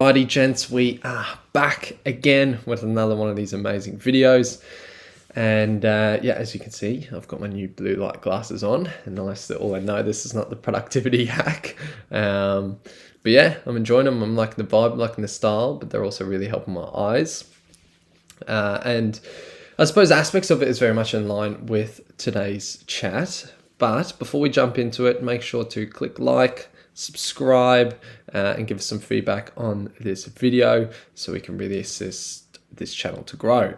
Alrighty gents, we are back again with another one of these amazing videos. And yeah, as you can see, I've got my new blue light glasses on. And nice that all I know this is not the productivity hack. But yeah, I'm enjoying them. I'm liking the vibe, liking the style, but they're also really helping my eyes. And I suppose aspects of it is very much in line with today's chat. But before we jump into it, make sure to click like, subscribe, and give us some feedback on this video so we can really assist this channel to grow.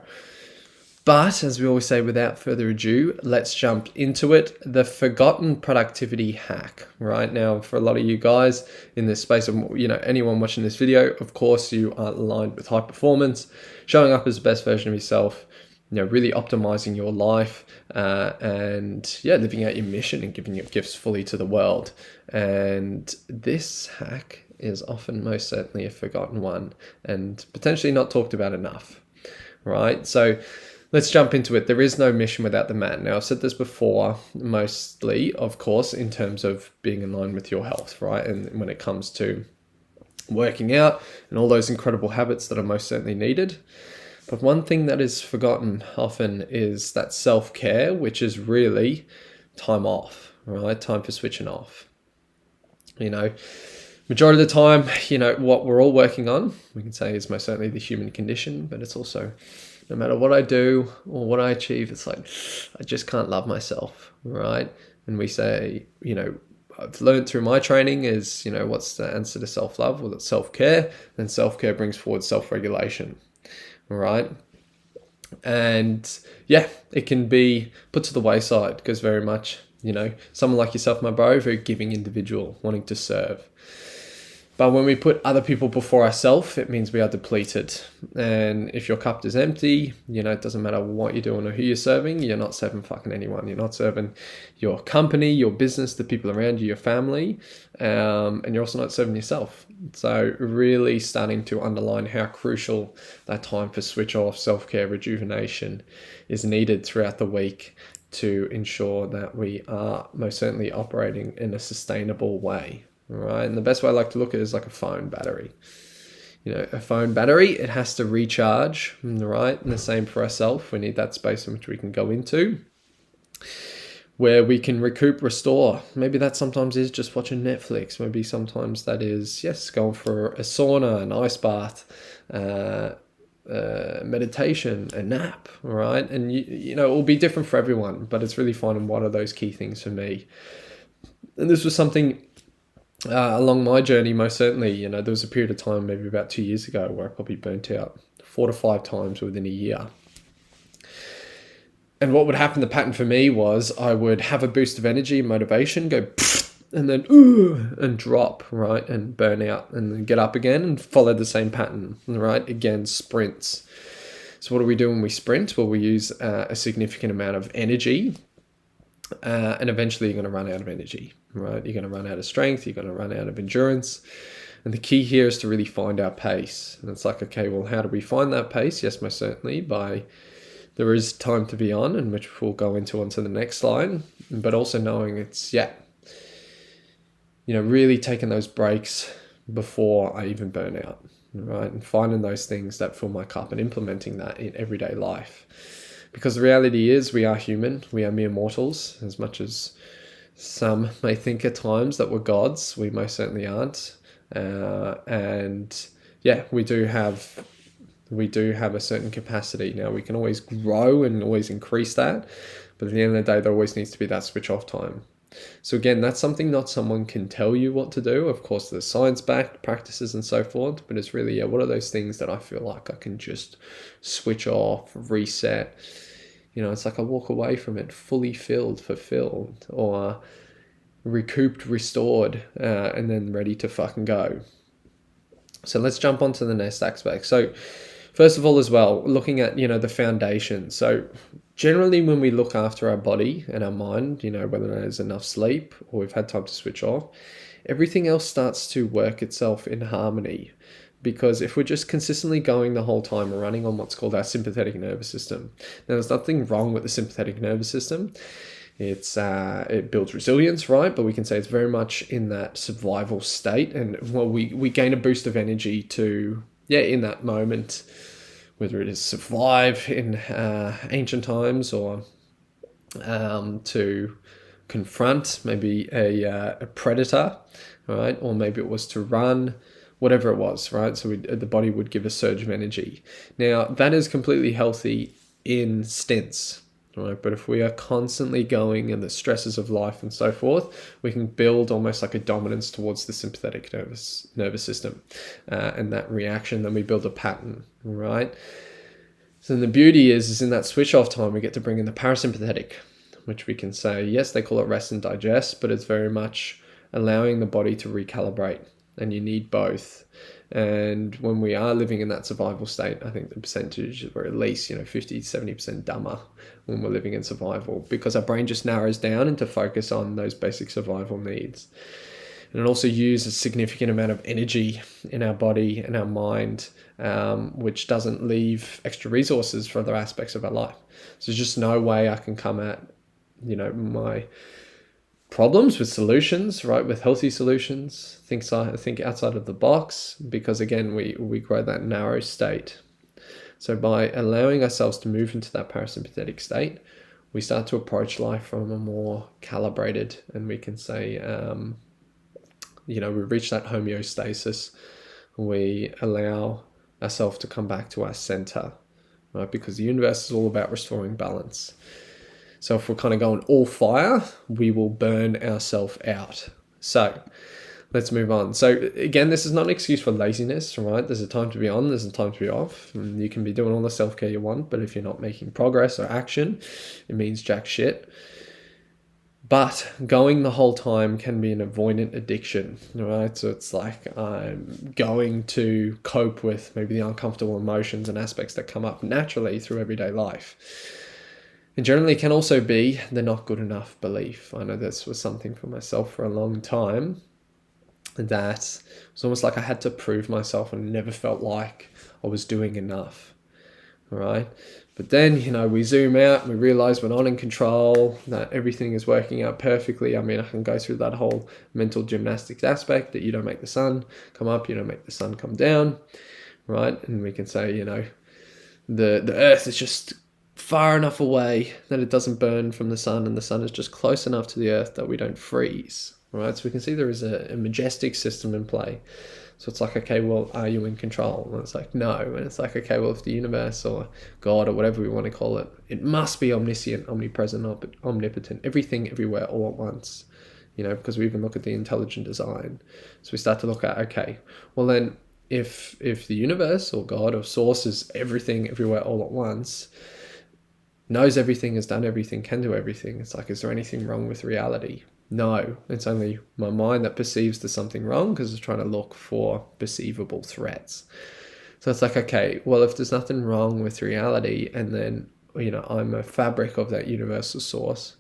But as we always say, without further ado, let's jump into it. The forgotten productivity hack. Right now, for a lot of you guys in this space of, anyone watching this video, of course, you are aligned with high performance, showing up as the best version of yourself, really optimizing your life, and yeah, living out your mission and giving your gifts fully to the world. And this hack is often most certainly a forgotten one and potentially not talked about enough, right? So let's jump into it. There is no mission without the man. Now, I've said this before, mostly, of course, in terms of being in line with your health, right? And when it comes to working out and all those incredible habits that are most certainly needed. But one thing that is forgotten often is that self-care, which is really time off, right? Time for switching off. Majority of the time, what we're all working on, we can say is most certainly the human condition, but it's also no matter what I do or what I achieve, it's like, I just can't love myself, right? And we say, I've learned through my training is, what's the answer to self-love? Well, it's self-care, and self-care brings forward self-regulation. Right. And yeah, it can be put to the wayside because very much, someone like yourself, my bro, very giving individual wanting to serve. But when we put other people before ourselves, it means we are depleted. And if your cup is empty, it doesn't matter what you're doing or who you're serving, you're not serving fucking anyone. You're not serving your company, your business, the people around you, your family, and you're also not serving yourself. So really starting to underline how crucial that time for switch off, self-care, rejuvenation is needed throughout the week to ensure that we are most certainly operating in a sustainable way. Right, and the best way I like to look at it is like a phone battery. A phone battery, it has to recharge, right? And the same for ourselves. We need that space in which we can go into, where we can recoup, restore. Maybe that sometimes is just watching Netflix. Maybe sometimes that is, yes, going for a sauna, an ice bath, meditation, a nap, right? And it will be different for everyone, but it's really finding what are those key things for me. And this was something along my journey, most certainly, there was a period of time, maybe about 2 years ago, where I probably burnt out 4 to 5 times within a year. And what would happen, the pattern for me was I would have a boost of energy, motivation, go, and then, and drop, right? And burn out, and then get up again and follow the same pattern, right? Again, sprints. So what do we do when we sprint? Well, we use a significant amount of energy, and eventually you're going to run out of energy, right? You're going to run out of strength. You're going to run out of endurance. And the key here is to really find our pace. And it's like, okay, well, how do we find that pace? Yes, most certainly there is time to be on, and which we'll go onto the next slide, but also knowing it's, really taking those breaks before I even burn out, right? And finding those things that fill my cup and implementing that in everyday life. Because the reality is we are human, we are mere mortals. As much as some may think at times that we're gods, we most certainly aren't. And yeah, we do have a certain capacity. Now we can always grow and always increase that, but at the end of the day, there always needs to be that switch off time. So again, that's something not someone can tell you what to do. Of course, there's science-backed practices and so forth, but it's really, what are those things that I feel like I can just switch off, reset? It's like I walk away from it fully filled, fulfilled, or recouped, restored, and then ready to fucking go. So let's jump on to the next aspect. So first of all, as well, looking at, the foundation. So generally when we look after our body and our mind, whether there's enough sleep or we've had time to switch off, everything else starts to work itself in harmony. Because if we're just consistently going the whole time, we're running on what's called our sympathetic nervous system. Now, there's nothing wrong with the sympathetic nervous system. it builds resilience, right? But we can say it's very much in that survival state, and well, we gain a boost of energy to in that moment, whether it is survive in ancient times or to confront maybe a predator, right? Or maybe it was to run, whatever it was, right? So the body would give a surge of energy. Now, that is completely healthy in stints, right? But if we are constantly going in the stresses of life and so forth, we can build almost like a dominance towards the sympathetic nervous system, and that reaction, then we build a pattern, right? So the beauty is in that switch off time, we get to bring in the parasympathetic, which we can say, yes, they call it rest and digest, but it's very much allowing the body to recalibrate, and you need both. And when we are living in that survival state, I think the percentage we're at least 50, 70% dumber when we're living in survival, because our brain just narrows down into focus on those basic survival needs. And it also uses a significant amount of energy in our body and our mind, which doesn't leave extra resources for other aspects of our life. So there's just no way I can come at my problems with solutions, right? With healthy solutions, think outside of the box, because again, we grow that narrow state. So by allowing ourselves to move into that parasympathetic state, we start to approach life from a more calibrated, and we can say, we reach that homeostasis. We allow ourselves to come back to our center, right? Because the universe is all about restoring balance. So if we're kind of going all fire, we will burn ourselves out. So let's move on. So again, this is not an excuse for laziness, right? There's a time to be on, there's a time to be off. And you can be doing all the self-care you want, but if you're not making progress or action, it means jack shit. But going the whole time can be an avoidant addiction, right? So it's like I'm going to cope with maybe the uncomfortable emotions and aspects that come up naturally through everyday life. And generally it can also be the not good enough belief. I know this was something for myself for a long time, that it was almost like I had to prove myself and never felt like I was doing enough, right? But then, we zoom out and we realize we're not in control, that everything is working out perfectly. I mean, I can go through that whole mental gymnastics aspect, that you don't make the sun come up, you don't make the sun come down, right? And we can say, the earth is just far enough away that it doesn't burn from the sun, and the sun is just close enough to the earth that we don't freeze, right? So we can see there is a majestic system in play. So it's like, okay, well, are you in control? And it's like, no. And it's like, okay, well, if the universe or God or whatever we want to call it, it must be omniscient, omnipresent, omnipotent, everything, everywhere, all at once, because we even look at the intelligent design. So we start to look at, okay, well then, if the universe or God or source is everything, everywhere, all at once, knows everything, has done everything, can do everything, it's like, is there anything wrong with reality? No, it's only my mind that perceives there's something wrong because it's trying to look for perceivable threats. So it's like, okay, well, if there's nothing wrong with reality, and then, I'm a fabric of that universal source,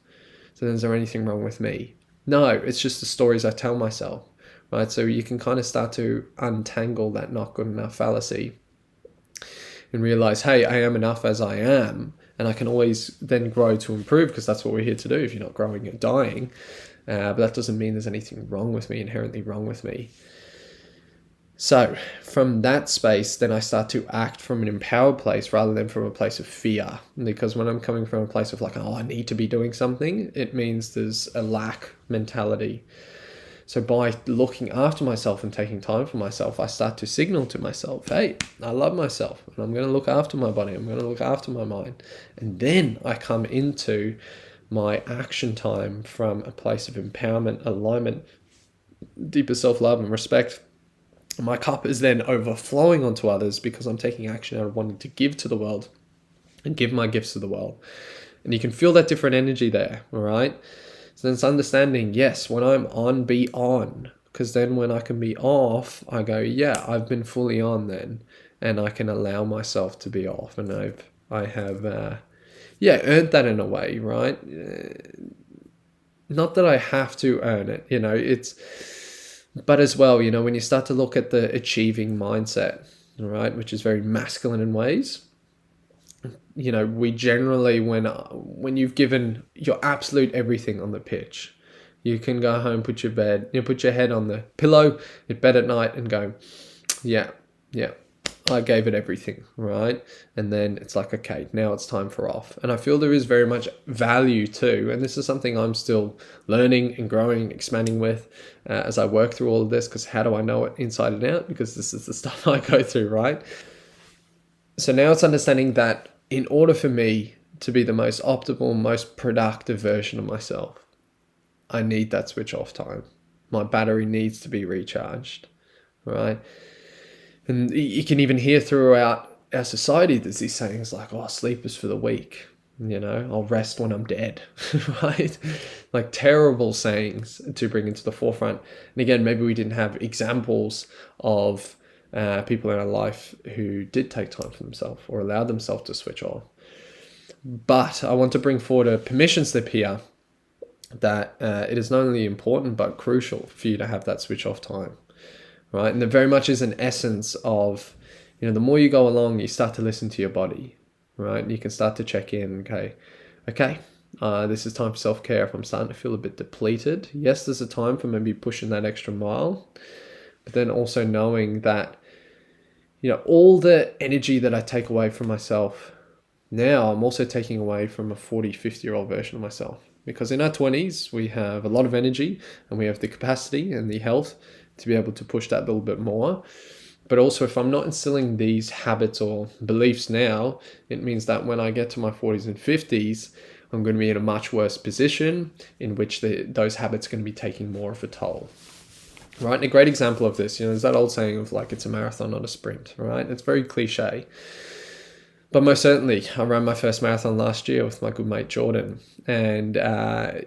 so then is there anything wrong with me? No, it's just the stories I tell myself, right? So you can kind of start to untangle that not good enough fallacy and realize, hey, I am enough as I am, and I can always then grow to improve, because that's what we're here to do. If you're not growing, you're dying. But that doesn't mean there's anything wrong with me, inherently wrong with me. So from that space, then I start to act from an empowered place rather than from a place of fear. Because when I'm coming from a place of like, I need to be doing something, it means there's a lack mentality. So by looking after myself and taking time for myself, I start to signal to myself, hey, I love myself, and I'm going to look after my body. I'm going to look after my mind. And then I come into my action time from a place of empowerment, alignment, deeper self-love and respect. My cup is then overflowing onto others because I'm taking action out of wanting to give to the world and give my gifts to the world. And you can feel that different energy there, all right? So then it's understanding, yes, when I'm on, be on. Because then when I can be off, I go, yeah, I've been fully on then. And I can allow myself to be off. And I have earned that in a way, right? Not that I have to earn it, but as well, when you start to look at the achieving mindset, right, which is very masculine in ways, we generally, when you've given your absolute everything on the pitch, you can go home, put your head on the pillow in bed at night and go, yeah, I gave it everything, right? And then it's like, okay, now it's time for off. And I feel there is very much value too. And this is something I'm still learning and growing, expanding with as I work through all of this, because how do I know it inside and out? Because this is the stuff I go through, right? So now it's understanding that in order for me to be the most optimal, most productive version of myself, I need that switch off time. My battery needs to be recharged, right? And you can even hear throughout our society, there's these sayings like, oh, sleep is for the weak. I'll rest when I'm dead, right? Like terrible sayings to bring into the forefront. And again, maybe we didn't have examples of people in our life who did take time for themselves or allowed themselves to switch off. But I want to bring forward a permission slip here that it is not only important but crucial for you to have that switch off time, right? And there very much is an essence of, the more you go along, you start to listen to your body, right? And you can start to check in, okay, this is time for self-care. If I'm starting to feel a bit depleted, yes, there's a time for maybe pushing that extra mile, but then also knowing that, all the energy that I take away from myself now, I'm also taking away from a 40, 50-year-old version of myself. Because in our 20s, we have a lot of energy and we have the capacity and the health to be able to push that a little bit more. But also, if I'm not instilling these habits or beliefs now, it means that when I get to my 40s and 50s, I'm going to be in a much worse position in which those habits are going to be taking more of a toll. Right? And a great example of this, there's that old saying of like, it's a marathon, not a sprint, right? It's very cliche. But most certainly, I ran my first marathon last year with my good mate Jordan, and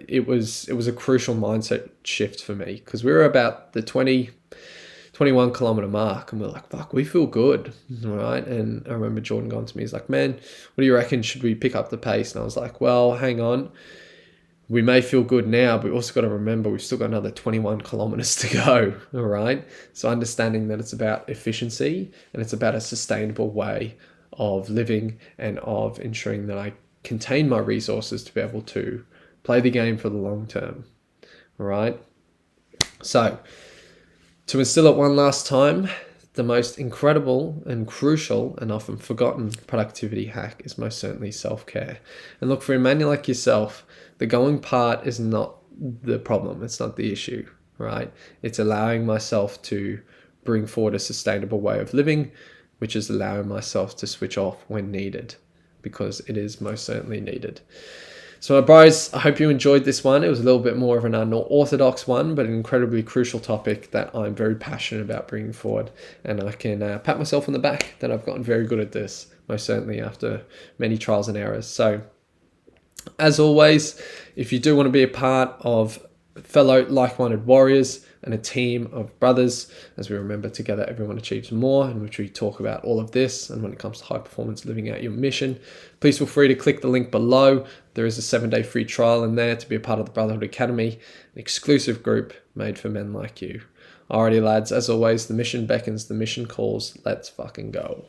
it was a crucial mindset shift for me, because we were about the 21 kilometer mark, and we're like, fuck, we feel good, right? And I remember Jordan going to me, he's like, man, what do you reckon? Should we pick up the pace? And I was like, well, hang on. We may feel good now, but we also got to remember we've still got another 21 kilometers to go, all right? So understanding that it's about efficiency and it's about a sustainable way of living and of ensuring that I contain my resources to be able to play the game for the long term, all right? So to instill it one last time, the most incredible and crucial and often forgotten productivity hack is most certainly self-care. And look, for a man like yourself, the going part is not the problem. It's not the issue, right? It's allowing myself to bring forward a sustainable way of living, which is allowing myself to switch off when needed, because it is most certainly needed. So my bros, I hope you enjoyed this one. It was a little bit more of an unorthodox one, but an incredibly crucial topic that I'm very passionate about bringing forward. And I can pat myself on the back that I've gotten very good at this, most certainly after many trials and errors. So as always, if you do want to be a part of fellow like-minded warriors and a team of brothers, as we remember together everyone achieves more, in which we talk about all of this, and when it comes to high performance living out your mission, please feel free to click the link below. There is a 7-day free trial in there to be a part of the Brotherhood Academy, an exclusive group made for men like you. Alrighty lads, as always, the mission beckons, the mission calls. Let's fucking go.